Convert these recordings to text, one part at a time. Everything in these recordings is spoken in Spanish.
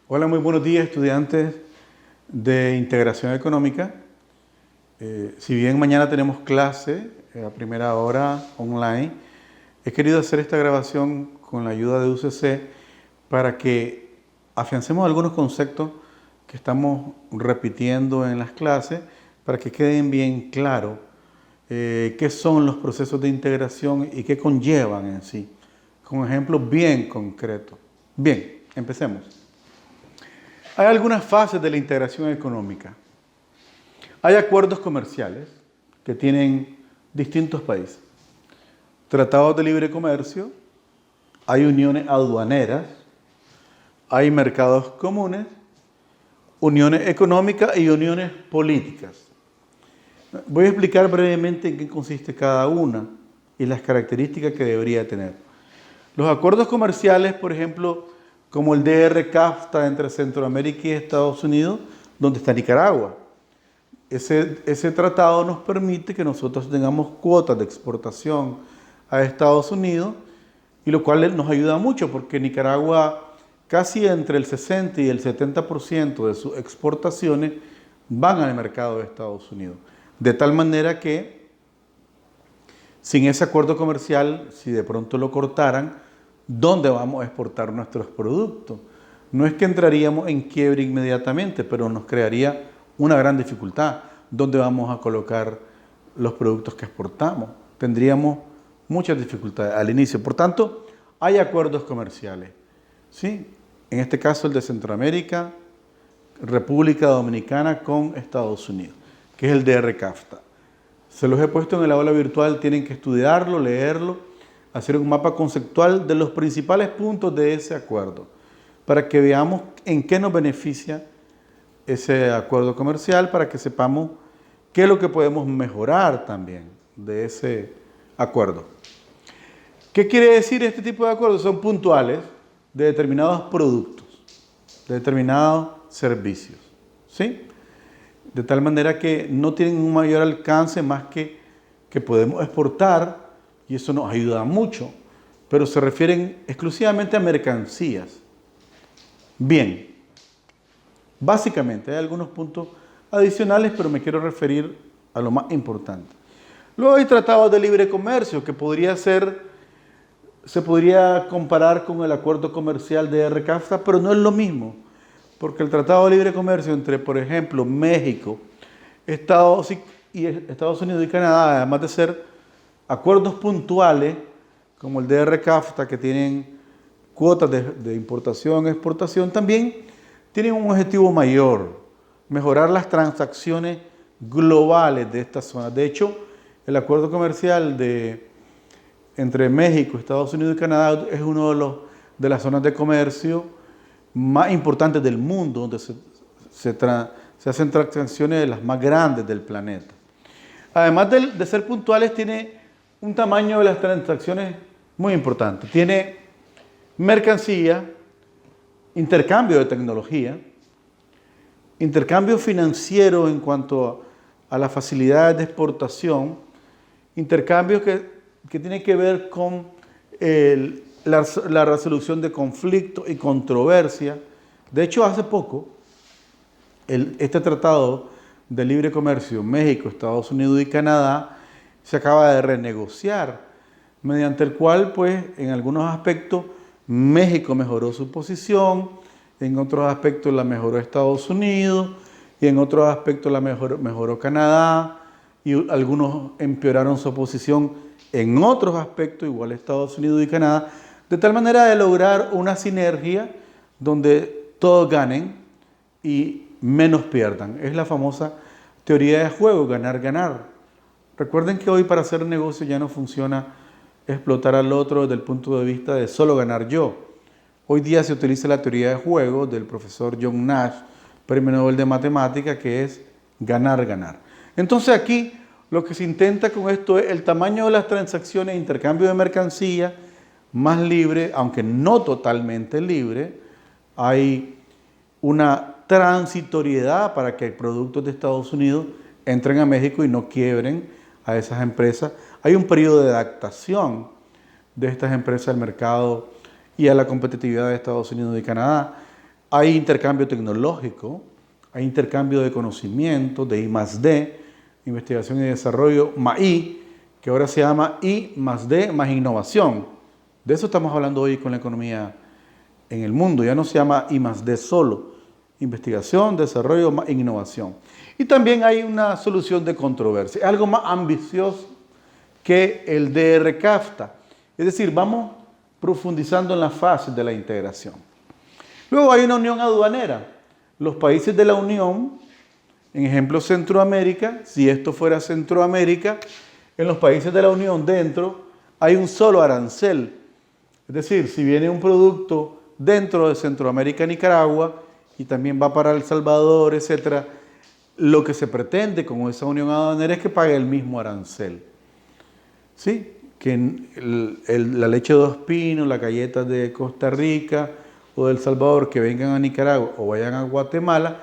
Hola, muy buenos días, estudiantes de Integración Económica. Si bien mañana tenemos clase a primera hora online, he querido hacer esta grabación con la ayuda de UCC para que afiancemos algunos conceptos que estamos repitiendo en las clases para que queden bien claros qué son los procesos de integración y qué conllevan en sí, con ejemplos bien concretos. Bien, empecemos. Hay algunas fases de la integración económica. Hay acuerdos comerciales que tienen distintos países. Tratados de libre comercio, hay uniones aduaneras, hay mercados comunes, uniones económicas y uniones políticas. Voy a explicar brevemente en qué consiste cada una y las características que debería tener. Los acuerdos comerciales, por ejemplo, como el DR-CAFTA entre Centroamérica y Estados Unidos, donde está Nicaragua. Ese tratado nos permite que nosotros tengamos cuotas de exportación a Estados Unidos, y lo cual nos ayuda mucho porque Nicaragua casi entre el 60 y el 70% de sus exportaciones van al mercado de Estados Unidos. De tal manera que sin ese acuerdo comercial, si de pronto lo cortaran, ¿dónde vamos a exportar nuestros productos? No es que entraríamos en quiebre inmediatamente, pero nos crearía una gran dificultad. ¿Dónde vamos a colocar los productos que exportamos? Tendríamos muchas dificultades al inicio. Por tanto, hay acuerdos comerciales, ¿sí? En este caso el de Centroamérica, República Dominicana con Estados Unidos, que es el DR-CAFTA. Se los he puesto en el aula virtual, tienen que estudiarlo, leerlo, hacer un mapa conceptual de los principales puntos de ese acuerdo, para que veamos en qué nos beneficia ese acuerdo comercial, para que sepamos qué es lo que podemos mejorar también de ese acuerdo. ¿Qué quiere decir este tipo de acuerdos? Son puntuales de determinados productos, de determinados servicios, ¿sí? De tal manera que no tienen un mayor alcance más que podemos exportar, y eso nos ayuda mucho, pero se refieren exclusivamente a mercancías. Bien, básicamente hay algunos puntos adicionales, pero me quiero referir a lo más importante. Luego hay tratados de libre comercio, que se podría comparar con el acuerdo comercial de DR-CAFTA, pero no es lo mismo, porque el tratado de libre comercio entre, por ejemplo, México, Estados Unidos y Canadá, además de ser acuerdos puntuales, como el DR-CAFTA, que tienen cuotas de importación y exportación, también tienen un objetivo mayor: mejorar las transacciones globales de estas zonas. De hecho, el acuerdo comercial entre México, Estados Unidos y Canadá es uno de las zonas de comercio más importantes del mundo, donde se hacen transacciones de las más grandes del planeta. Además de ser puntuales, tiene un tamaño de las transacciones muy importante. Tiene mercancía, intercambio de tecnología, intercambio financiero en cuanto a las facilidades de exportación, intercambios que tienen que ver con la resolución de conflictos y controversias. De hecho, hace poco, este tratado de libre comercio México, Estados Unidos y Canadá se acaba de renegociar, mediante el cual, pues, en algunos aspectos México mejoró su posición, en otros aspectos la mejoró Estados Unidos y en otros aspectos la mejoró Canadá, y algunos empeoraron su posición en otros aspectos, igual Estados Unidos y Canadá, de tal manera de lograr una sinergia donde todos ganen y menos pierdan. Es la famosa teoría de juego, ganar, ganar. Recuerden que hoy para hacer negocio ya no funciona explotar al otro desde el punto de vista de solo ganar yo. Hoy día se utiliza la teoría de juego del profesor John Nash, Premio Nobel de Matemática, que es ganar, ganar. Entonces aquí lo que se intenta con esto es el tamaño de las transacciones, intercambio de mercancía, más libre, aunque no totalmente libre. Hay una transitoriedad para que productos de Estados Unidos entren a México y no quiebren a esas empresas. Hay un periodo de adaptación de estas empresas al mercado y a la competitividad de Estados Unidos y Canadá. hay intercambio tecnológico, hay intercambio de conocimiento, de I+D, investigación y desarrollo, MAI, que ahora se llama I+D más innovación. De eso estamos hablando hoy con la economía en el mundo. Ya no se llama I+D solo, investigación, desarrollo más innovación. Y también hay una solución de controversia, algo más ambicioso que el DR-CAFTA. Es decir, vamos profundizando en las fases de la integración. Luego hay una unión aduanera. Los países de la Unión, en ejemplo Centroamérica, si esto fuera Centroamérica, en los países de la Unión dentro hay un solo arancel. Es decir, si viene un producto dentro de Centroamérica, Nicaragua, y también va para El Salvador, etc., lo que se pretende con esa unión aduanera es que pague el mismo arancel. ¿Sí? Que la leche de Dos Pinos, las galletas de Costa Rica o de El Salvador que vengan a Nicaragua o vayan a Guatemala,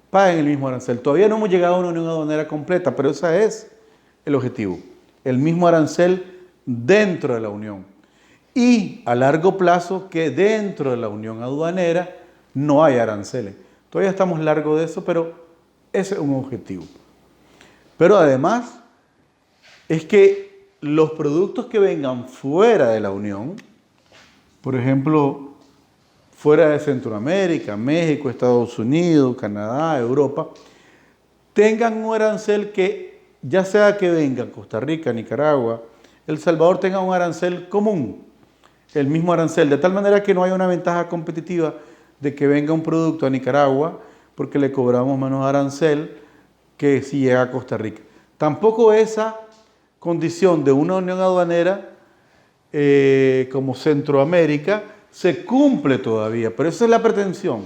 paguen el mismo arancel. Todavía no hemos llegado a una unión aduanera completa, pero ese es el objetivo. El mismo arancel dentro de la unión. Y a largo plazo que dentro de la unión aduanera no hay aranceles. Todavía estamos largos de eso, pero ese es un objetivo. Pero además es que los productos que vengan fuera de la unión, por ejemplo, fuera de Centroamérica, México, Estados Unidos, Canadá, Europa, tengan un arancel que, ya sea que vengan Costa Rica, Nicaragua, El Salvador, tenga un arancel común, el mismo arancel, de tal manera que no haya una ventaja competitiva de que venga un producto a Nicaragua porque le cobramos menos arancel que si llega a Costa Rica. Tampoco esa condición de una unión aduanera como Centroamérica se cumple todavía, pero esa es la pretensión.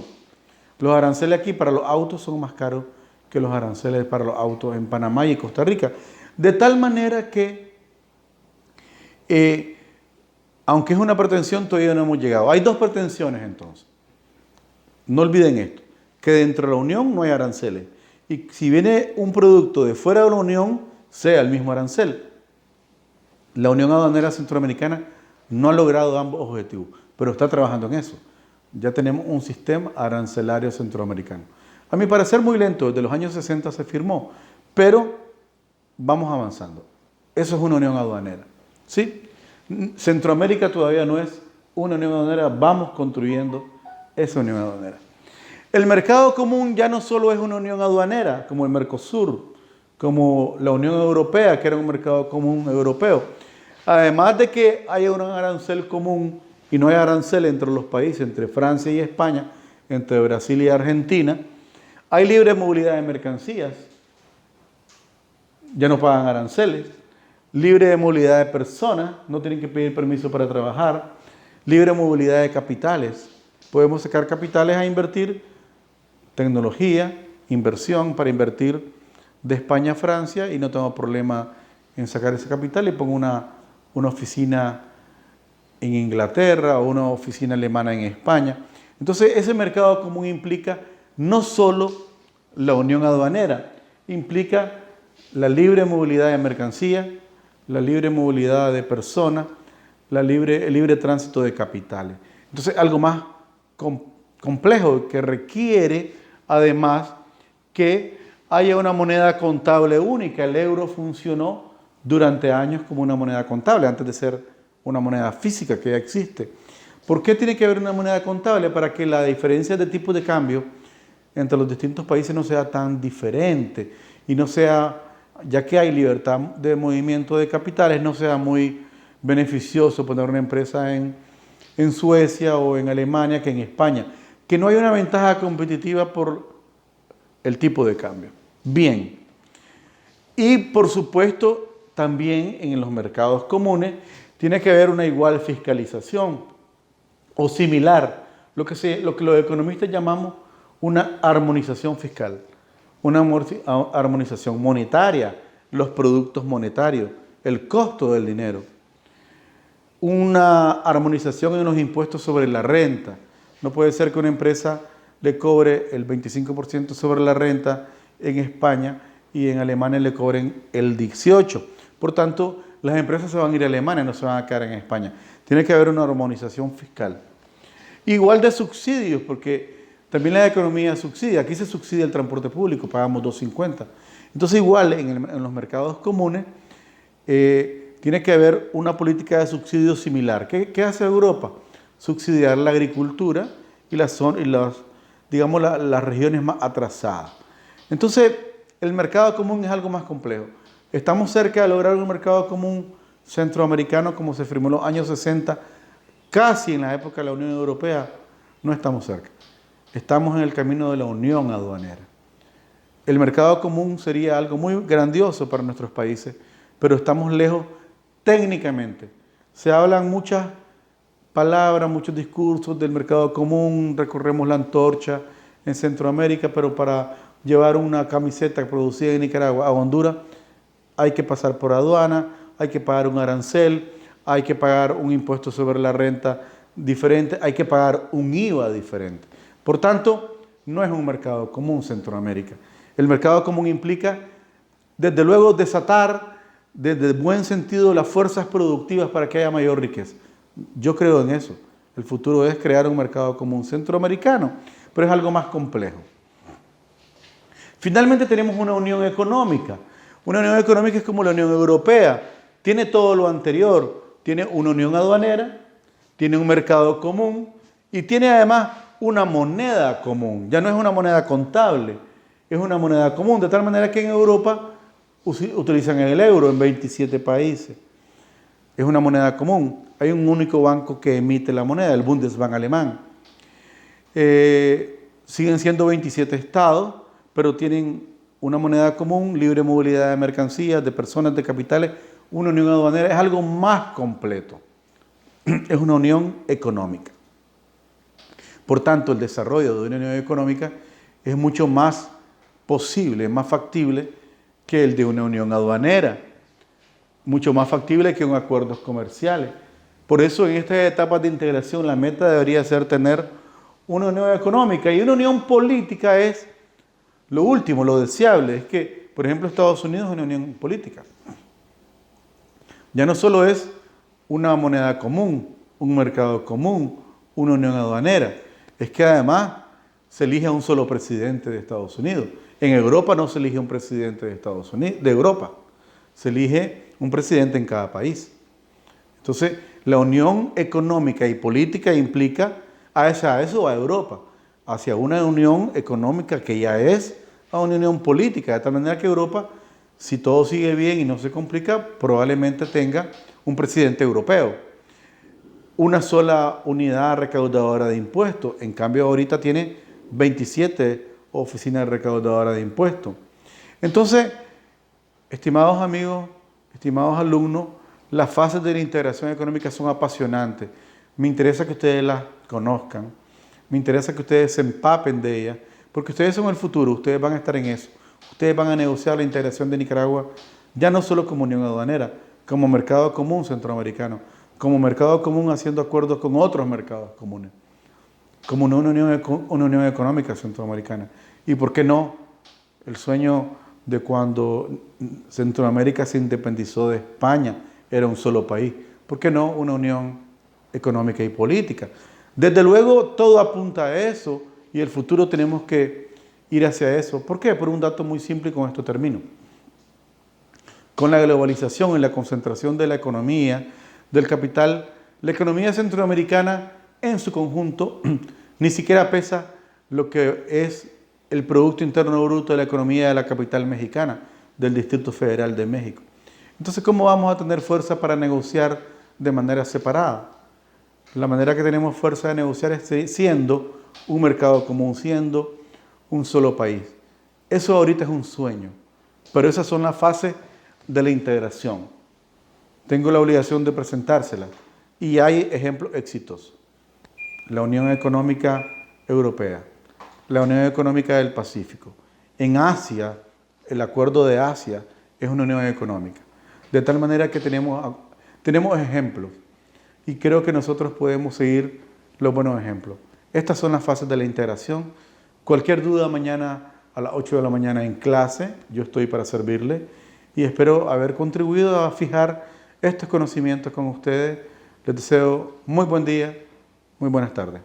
Los aranceles aquí para los autos son más caros que los aranceles para los autos en Panamá y Costa Rica. De tal manera que, aunque es una pretensión, todavía no hemos llegado. Hay dos pretensiones entonces. No olviden esto, que dentro de la Unión no hay aranceles. Y si viene un producto de fuera de la Unión, sea el mismo arancel. La Unión Aduanera Centroamericana no ha logrado ambos objetivos, pero está trabajando en eso. Ya tenemos un sistema arancelario centroamericano. A mi parecer muy lento, desde los años 60 se firmó, pero vamos avanzando. Eso es una unión aduanera. ¿Sí? Centroamérica todavía no es una unión aduanera, vamos construyendo esa unión aduanera. El mercado común ya no solo es una unión aduanera, como el Mercosur, como la Unión Europea, que era un mercado común europeo. Además de que haya un arancel común y no hay arancel entre los países, entre Francia y España, entre Brasil y Argentina, hay libre movilidad de mercancías, ya no pagan aranceles, libre movilidad de personas, no tienen que pedir permiso para trabajar, libre movilidad de capitales, podemos sacar capitales a invertir, tecnología, inversión para invertir de España a Francia y no tengo problema en sacar ese capital y pongo una oficina en Inglaterra o una oficina alemana en España. Entonces ese mercado común implica no solo la unión aduanera, implica la libre movilidad de mercancías, la libre movilidad de personas, el libre tránsito de capitales. Entonces algo más complejo que requiere además que haya una moneda contable única. El euro funcionó durante años como una moneda contable, antes de ser una moneda física que ya existe. ¿Por qué tiene que haber una moneda contable? Para que la diferencia de tipo de cambio entre los distintos países no sea tan diferente y no sea, ya que hay libertad de movimiento de capitales, no sea muy beneficioso poner una empresa en Suecia o en Alemania que en España. Que no hay una ventaja competitiva por el tipo de cambio. Bien. Y por supuesto, también en los mercados comunes tiene que haber una igual fiscalización o similar, lo que los economistas llamamos una armonización fiscal, una armonización monetaria, los productos monetarios, el costo del dinero, una armonización en los impuestos sobre la renta. No puede ser que una empresa le cobre el 25% sobre la renta en España y en Alemania le cobren el 18%. Por tanto, las empresas se van a ir a Alemania, no se van a quedar en España. Tiene que haber una armonización fiscal. Igual de subsidios, porque También la economía subsidia. Aquí se subsidia el transporte público, pagamos 2.50. Entonces igual en los mercados comunes tiene que haber una política de subsidio similar. ¿Qué hace Europa? Subsidiar la agricultura y digamos, las regiones más atrasadas. Entonces, el mercado común es algo más complejo. Estamos cerca de lograr un mercado común centroamericano como se firmó en los años 60, casi en la época de la Unión Europea. No estamos cerca. Estamos en el camino de la unión aduanera. El mercado común sería algo muy grandioso para nuestros países, pero estamos lejos técnicamente. Se hablan muchas palabras, muchos discursos del mercado común, recorremos la antorcha en Centroamérica, pero para llevar una camiseta producida en Nicaragua a Honduras hay que pasar por aduana, hay que pagar un arancel, hay que pagar un impuesto sobre la renta diferente, hay que pagar un IVA diferente. Por tanto, no es un mercado común Centroamérica. El mercado común implica, desde luego, desatar desde el buen sentido las fuerzas productivas para que haya mayor riqueza. Yo creo en eso. El futuro es crear un mercado común centroamericano, pero es algo más complejo. Finalmente tenemos una unión económica. Una unión económica es como la Unión Europea. Tiene todo lo anterior. Tiene una unión aduanera, tiene un mercado común y tiene además una moneda común. Ya no es una moneda contable, es una moneda común. De tal manera que en Europa utilizan el euro en 27 países. Es una moneda común. Hay un único banco que emite la moneda, el Bundesbank alemán. Siguen siendo 27 estados, pero tienen una moneda común, libre movilidad de mercancías, de personas, de capitales, una unión aduanera. Es algo más completo. Es una unión económica. Por tanto, el desarrollo de una unión económica es mucho más posible, más factible que el de una unión aduanera, mucho más factible que un acuerdos comerciales. Por eso en estas etapas de integración la meta debería ser tener una unión económica, y una unión política es lo último, lo deseable. Es que, por ejemplo, Estados Unidos es una unión política. Ya no solo es una moneda común, un mercado común, una unión aduanera, es que además se elige a un solo presidente de Estados Unidos. En Europa no se elige un presidente de Estados Unidos, de Europa, se elige un presidente en cada país. Entonces, la unión económica y política implica hacia eso a Europa, hacia una unión económica que ya es a una unión política, de tal manera que Europa, si todo sigue bien y no se complica, probablemente tenga un presidente europeo. Una sola unidad recaudadora de impuestos. En cambio, ahorita tiene 27 oficinas recaudadoras de impuestos. Entonces, estimados amigos, estimados alumnos, las fases de la integración económica son apasionantes. Me interesa que ustedes las conozcan, me interesa que ustedes se empapen de ellas, porque ustedes son el futuro, ustedes van a estar en eso. Ustedes van a negociar la integración de Nicaragua, ya no solo como unión aduanera, como mercado común centroamericano, como mercado común haciendo acuerdos con otros mercados comunes, como una unión económica centroamericana. Y por qué no el sueño de cuando Centroamérica se independizó de España, era un solo país. ¿Por qué no una unión económica y política? Desde luego todo apunta a eso y el futuro tenemos que ir hacia eso. ¿Por qué? Por un dato muy simple y con esto termino. Con la globalización y la concentración de la economía, del capital, la economía centroamericana en su conjunto ni siquiera pesa lo que es el Producto Interno Bruto de la economía de la capital mexicana, del Distrito Federal de México. Entonces, ¿cómo vamos a tener fuerza para negociar de manera separada? La manera que tenemos fuerza de negociar es siendo un mercado común, siendo un solo país. Eso ahorita es un sueño, pero esas son las fases de la integración. Tengo la obligación de presentárselas y hay ejemplos exitosos. La Unión Económica Europea, la Unión Económica del Pacífico. En Asia, el Acuerdo de Asia es una unión económica. De tal manera que tenemos ejemplos y creo que nosotros podemos seguir los buenos ejemplos. Estas son las fases de la integración. Cualquier duda mañana a las 8 de la mañana en clase, yo estoy para servirle y espero haber contribuido a fijar estos conocimientos con ustedes. Les deseo muy buen día, muy buenas tardes.